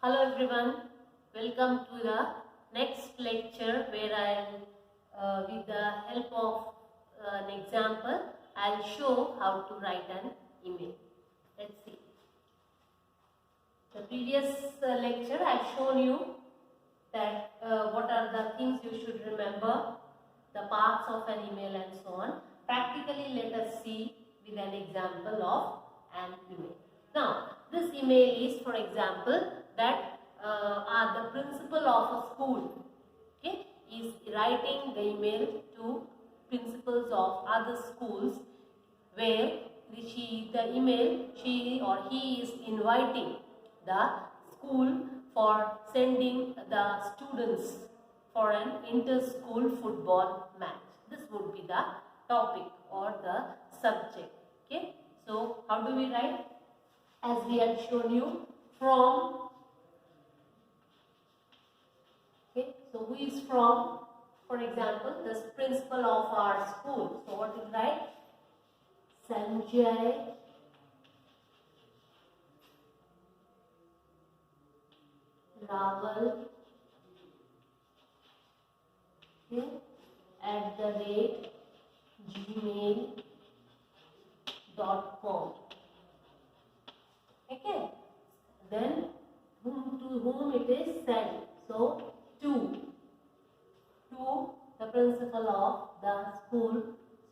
Hello everyone, welcome to the next lecture where with the help of an example, I'll show how to write an email. Let's see. The previous lecture I've shown you that what are the things you should remember, the parts of an email and so on. Practically let us see with an example of an email. Now this email is, for example, that the principal of a school, okay, is writing the email to principals of other schools where she or he is inviting the school for sending the students for an inter-school football match. This would be the topic or the subject. Okay, so how do we write? As we had shown you, from. Okay, so who is from? For example, the principal of our school. So what is right? Sanjay Raval, okay, @gmail.com. Okay, then to whom it is sent. So to the principal of the school.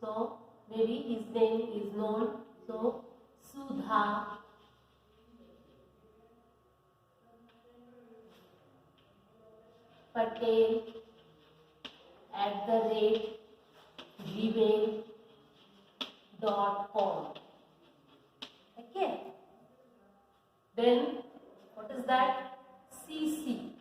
So maybe his name is known. So Sudha Patel @gmail.com. Okay. Then what is that? CC.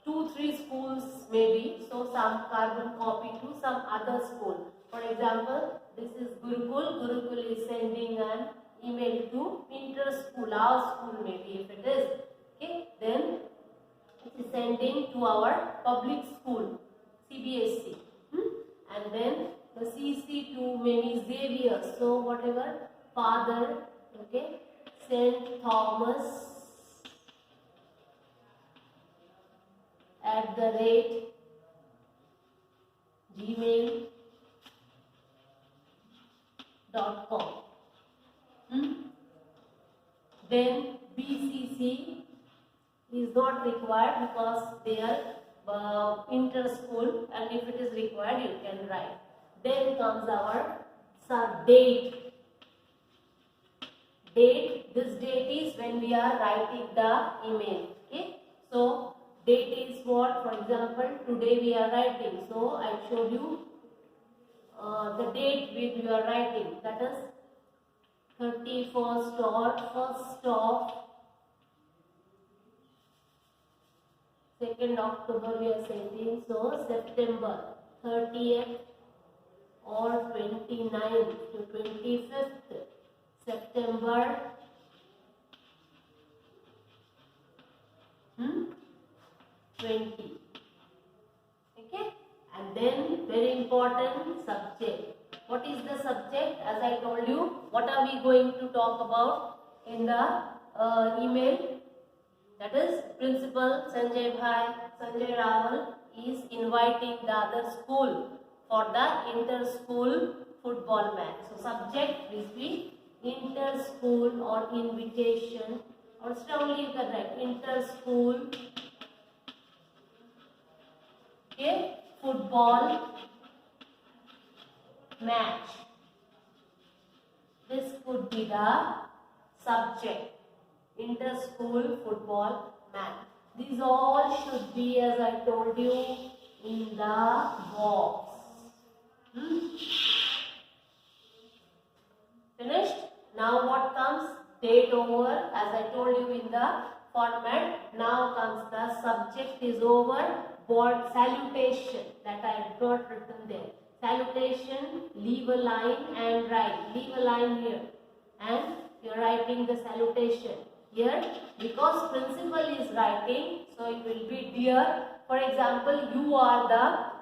2-3 schools maybe. So some carbon copy to some other school. For example, this is Gurukul. Gurukul is sending an email to inter-school, our school maybe if it is. Okay. Then it is sending to our public school, CBSE. And then the CC to maybe Xavier. So whatever, Father, okay, St. Thomas @gmail.com. Then BCC is not required because they are inter-school, and if it is required you can write. Then comes our date. This date is when we are writing the email. Okay, so date is what? For example, today we are writing. So I showed you the date which we are writing. That is 31st or 1st of 2nd October we are sending. So September 30th or 29th to 25th September 20. Okay, and then very important, subject. What is the subject? As I told you, what are we going to talk about in the email? That is, Principal Sanjay Raval is inviting the other school for the inter-school football match. So subject will be inter-school or invitation, or strongly you can write inter-school, okay, football match. This could be the subject, inter-school football match. These all should be, as I told you, in the box. Finished? Now what comes? Date over, as I told you in the format. Now comes the subject is over. Board salutation, that I have not written there. Salutation, leave a line and write. Leave a line here. And you are writing the salutation here, because principal is writing, so it will be dear. For example, you are the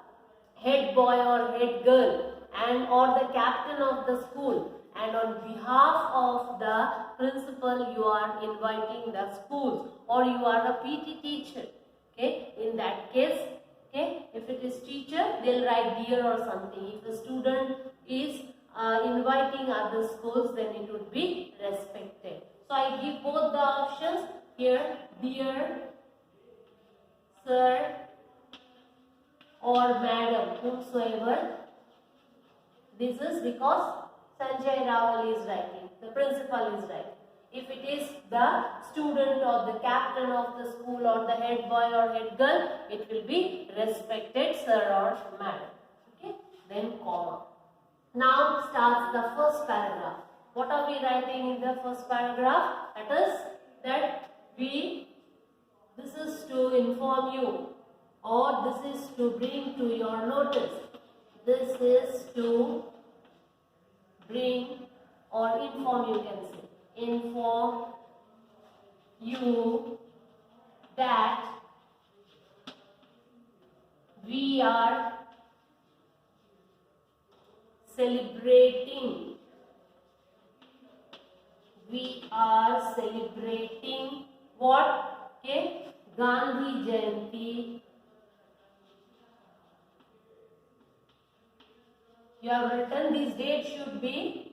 head boy or head girl and or the captain of the school, and and on behalf of the principal you are inviting the schools, or you are a PT teacher. Okay, in that case, okay, if it is teacher, they'll write dear or something. If a student is inviting other schools, then it would be respected. So I give both the options here, dear, sir, or madam, whomsoever. This is because Sanjay Rawal is writing, the principal is writing. If it is the student or the captain of the school or the head boy or head girl, it will be respected sir or madam. Okay, then comma. Now starts the first paragraph. What are we writing in the first paragraph? That is that this is to inform you, or this is to bring to your notice. This is to bring or inform, you can say. Inform you that we are celebrating. We are celebrating what? Okay, Gandhi Jayanti. You have written these dates should be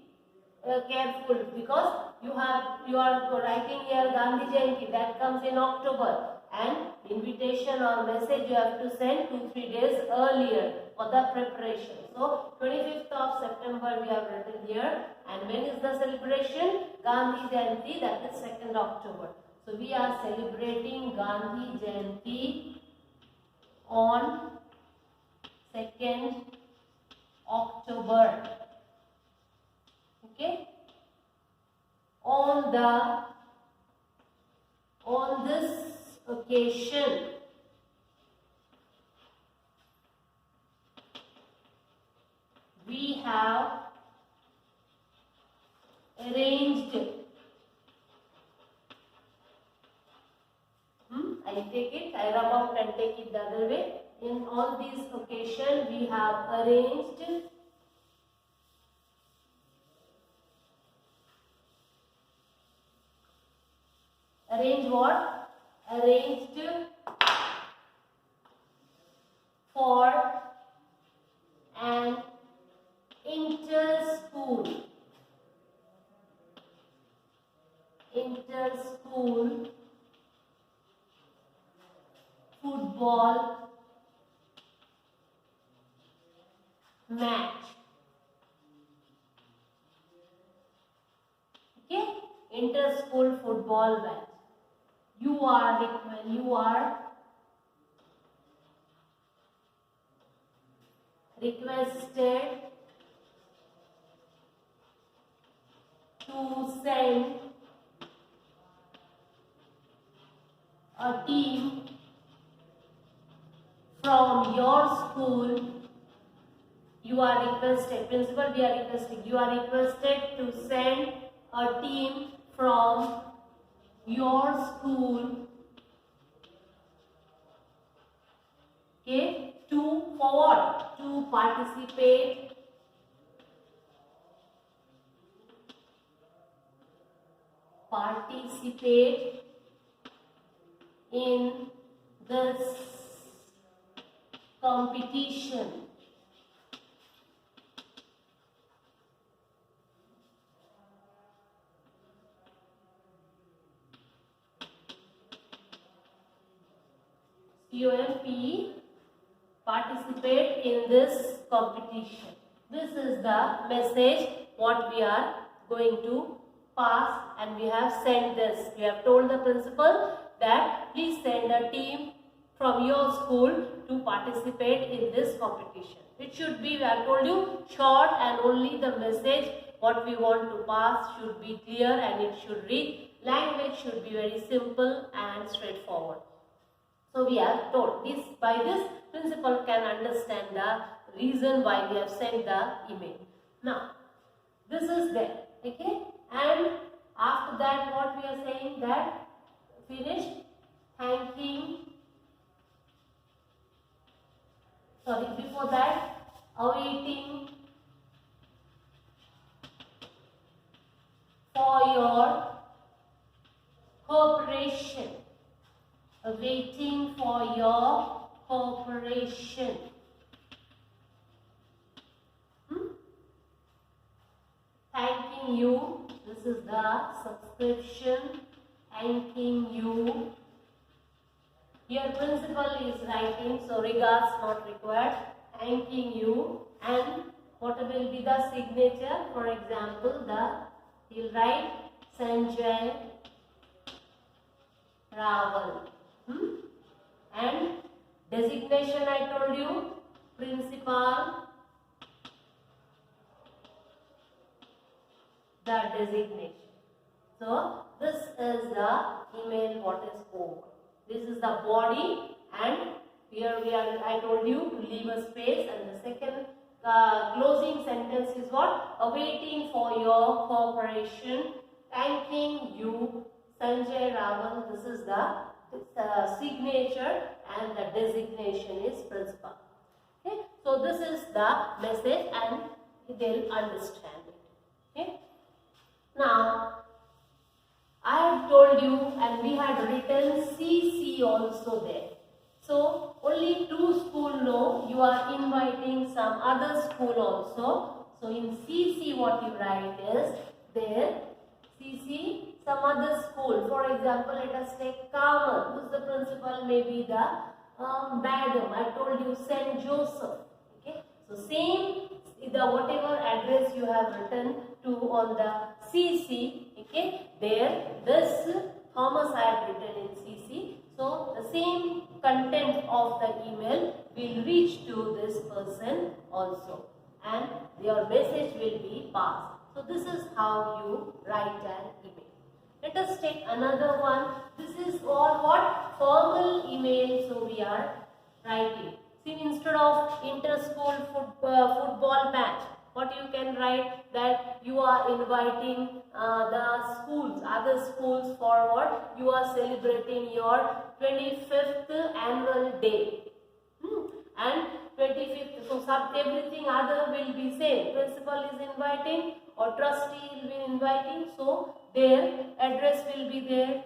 careful, because you are writing here Gandhi Jayanti, that comes in October, and invitation or message you have to send 2-3 days earlier for the preparation. So 25th of September we have written here, and when is the celebration? Gandhi Jayanti, that is 2nd October. So we are celebrating Gandhi Jayanti on 2nd October. Okay, on this occasion, we have arranged. I take it, I rub out and take it the other way. On this occasion, we have arranged what? Arranged for an inter-school football match. Okay, inter-school football match. You are requested to send a team from your school. You are requested, principal, we are requesting, you are requested to send a team from your school, okay, for what? To participate in this competition. COMP, participate in this competition. This is the message what we are going to pass, and we have sent this. We have told the principal that please send a team from your school to participate in this competition. It should be, I told you, short, and only the message what we want to pass should be clear, and it should read. Language should be very simple and straightforward. So we are told this, by this principal can understand the reason why we have sent the email. Now this is there, okay, and after that what we are saying, that finished before that, awaiting for your cooperation. Waiting for your cooperation. Thanking you. This is the subscription. Thanking you. Here principal is writing, so regards not required. Thanking you. And what will be the signature? For example, he'll write Sanjay Raval. And designation I told you, principal, the designation. So this is the email what is over. This is the body, and here I told you to leave a space, and the second closing sentence is what? Awaiting for your cooperation, thanking you, Sanjay Raval. This is the signature, and the designation is principal. Okay, so this is the message, and they'll understand it. Okay, now I have told you, and we had written CC also there. So only two schools know you are inviting some other school also. So in CC what you write is there, CC some other school. For example, let us take Carmen, who is the principal, maybe the madam. I told you St. Joseph. Okay, so same the whatever address you have written to on the CC. Okay, there this Thomas I have written in CC. So the same content of the email will reach to this person also, and your message will be passed. So this is how you write an email. Let us take another one. This is all what? Formal email. So we are writing. See, instead of inter-school football match, what you can write that you are inviting the schools, other schools for what? You are celebrating your 25th annual day. And 25th, so everything other will be same. Principal is inviting or trustee will be inviting. So their address will be there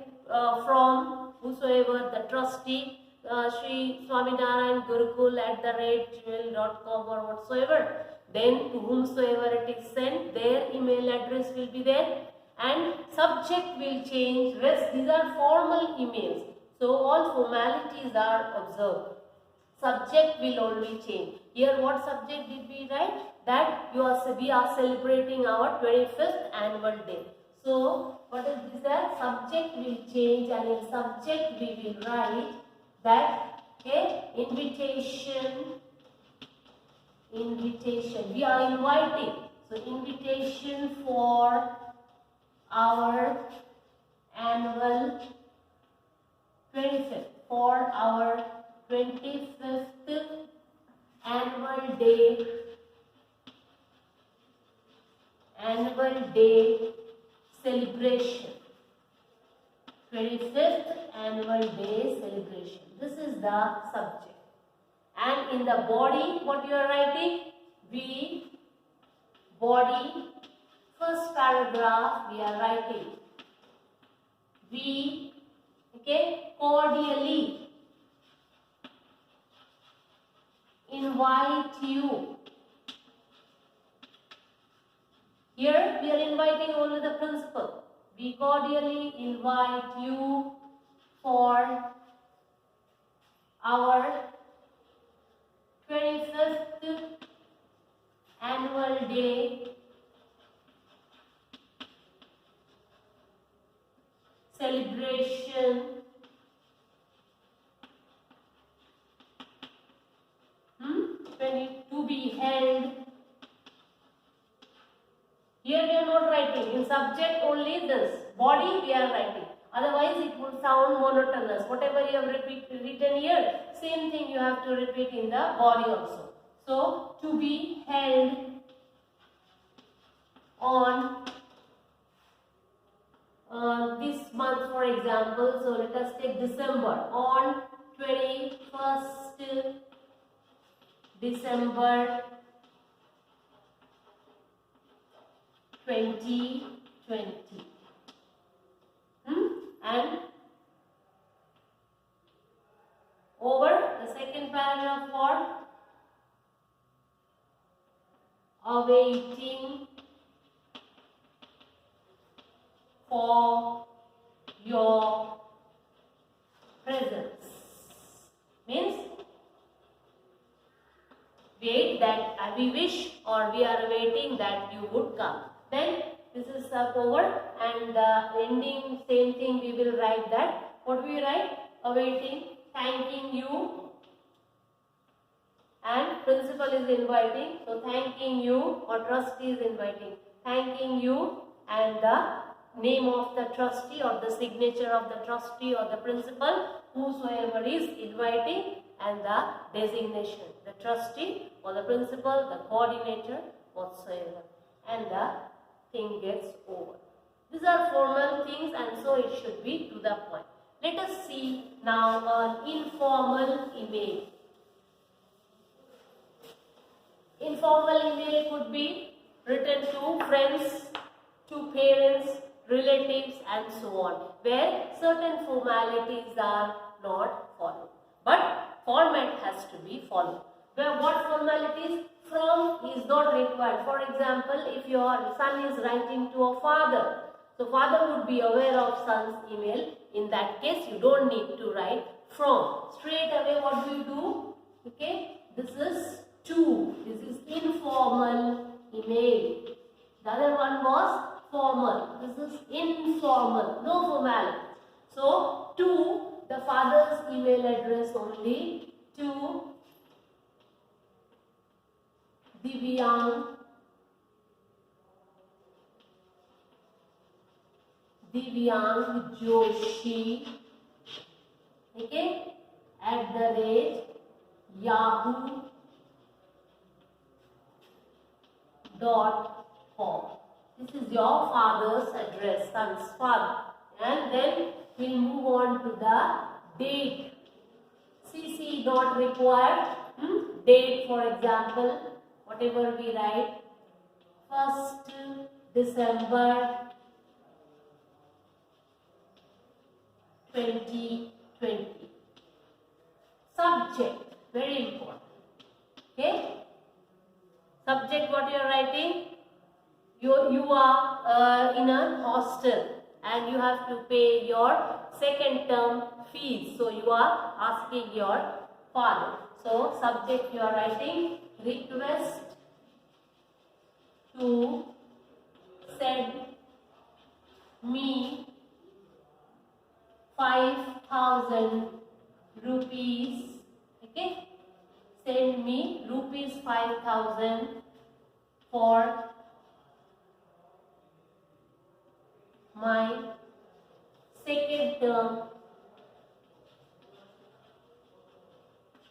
from whosoever the trustee, Sri Swaminarayan Gurukul @gmail.com or whatsoever. Then to whomsoever it is sent, their email address will be there, and subject will change. Rest, these are formal emails. So all formalities are observed. Subject will only change. Here what subject did we write? That we are celebrating our 25th annual day. So what is this? That subject will change, and in subject we will write that invitation. We are inviting. So invitation for our annual 25th, for our 25th annual day celebration. 25th annual day celebration. This is the subject. And in the body, what you are writing? Body, first paragraph we are writing. We, cordially invite you. Here we are inviting only the principal. We cordially invite you for our 25th annual day celebration. To be held. Here we are not writing. In subject only this. Body we are writing. Otherwise it would sound monotonous. Whatever you have written here, same thing you have to repeat in the body also. So, to be held on this month, for example. So let us take December. On 21st December 2020. 20. And over the second paragraph for awaiting for your presence means wait that we wish or we are waiting that you would come. Then this is over and the ending same thing we will write that. What we write? Awaiting, thanking you, and principal is inviting. So thanking you or trustee is inviting. Thanking you and the name of the trustee or the signature of the trustee or the principal, whosoever is inviting, and the designation, the trustee or the principal, the coordinator, whatsoever, and the thing gets over. These are formal things and so it should be to the point. Let us see now an informal email. Informal email could be written to friends, to parents, relatives and so on, where certain formalities are not followed. But format has to be followed. Where what formalities? From is not required. For example, if your son is writing to a father, so father would be aware of son's email. In that case, you don't need to write from. Straight away, what do you do? Okay, this is to. This is informal email. The other one was formal. This is informal, no formality. So, to the father's email address only, to Divyang Joshi, okay, @yahoo.com. This is your father's address, son's father. And then we'll move on to the date. CC not required. Date, for example, whatever we write, 1st December 2020. Subject, very important. Okay. Subject, what you are writing? You are in a hostel and you have to pay your second term fees. So you are asking your father. So subject you are writing, request to send me 5,000 rupees. Okay, send me rupees 5,000 for my second term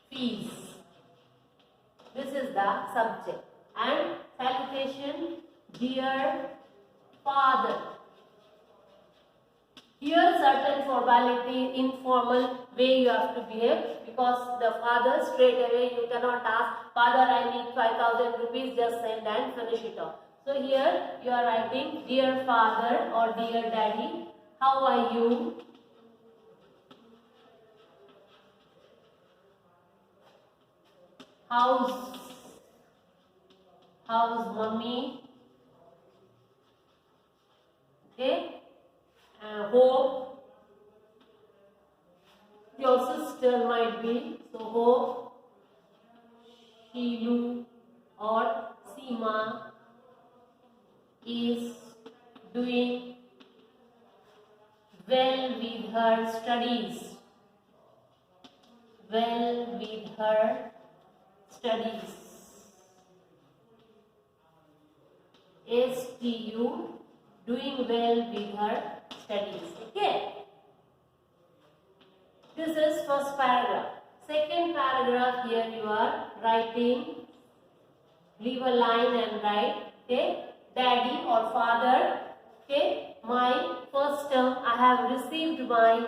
fees. This is the subject. And salutation, dear father. Here certain formality, informal way you have to behave, because the father straight away you cannot ask, father I need 5,000 rupees, just send and finish it off. So here you are writing, dear father or dear daddy, how are you? How's mommy? Okay. Hope your sister might be, so hope Shilu or Seema is doing well with her studies. Well with her studies. STU, doing well with her studies. Okay. This is first paragraph. Second paragraph, here you are writing, leave a line and write, okay, daddy or father, okay, my first term, I have received my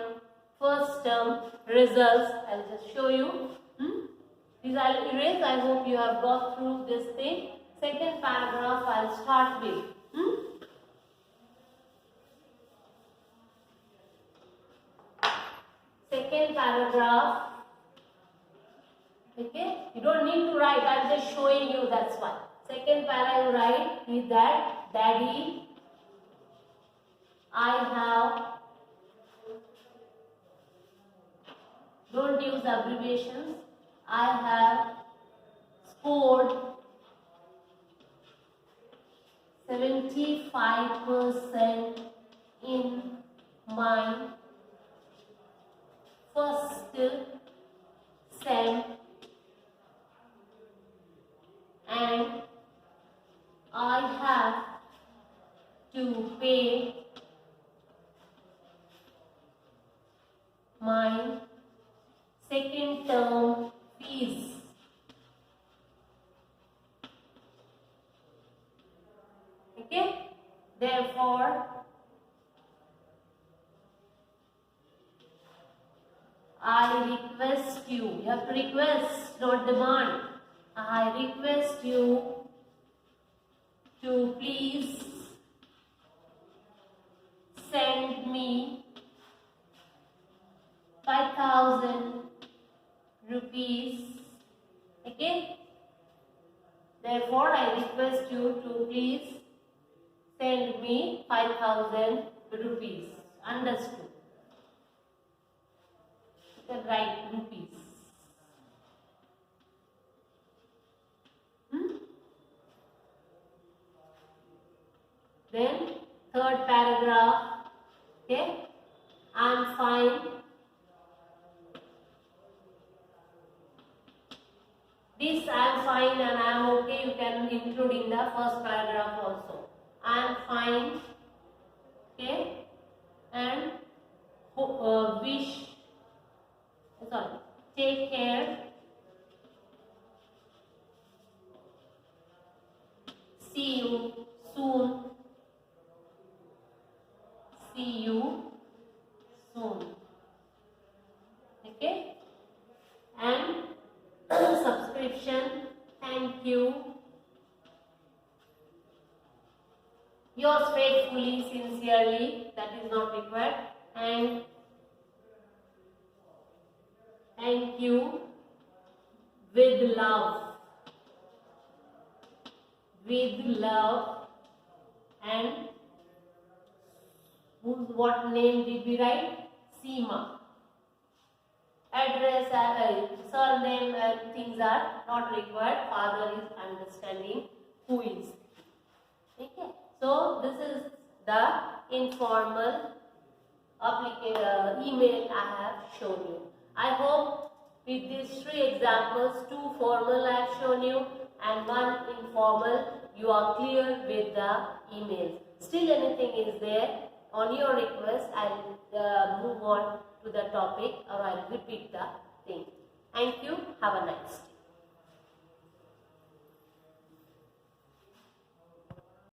first term results. I'll just show you. These I'll erase. I hope you have got through this thing. Second paragraph I'll start with. paragraph. Okay, you don't need to write, I'm just showing you, that's why. Second para you write is that, Daddy, I have, don't use abbreviations, I have scored 75% in my first sem, and I have to pay my second term fees. Okay, therefore I request you have to request, not demand. I request you to please send me 5,000 rupees. Okay, therefore I request you to please send me 5,000 rupees. Understood? You can write rupees. Then third paragraph. Okay, I'm fine. This I'm fine and I'm okay, you can include in the first paragraph also. I'm fine. Okay, and take care. See you soon. See you soon. Okay, and subscription, thank you. Yours faithfully, sincerely, that is not required, and thank you with love. With love, and what name did we write? Seema. Address, surname, things are not required. Father is understanding who is. Okay. So this is the informal email I have shown you. I hope with these 3 examples, 2 formal I have shown you and 1 informal, you are clear with the emails. Still anything is there, on your request I will move on to the topic, or I will repeat the thing. Thank you. Have a nice day.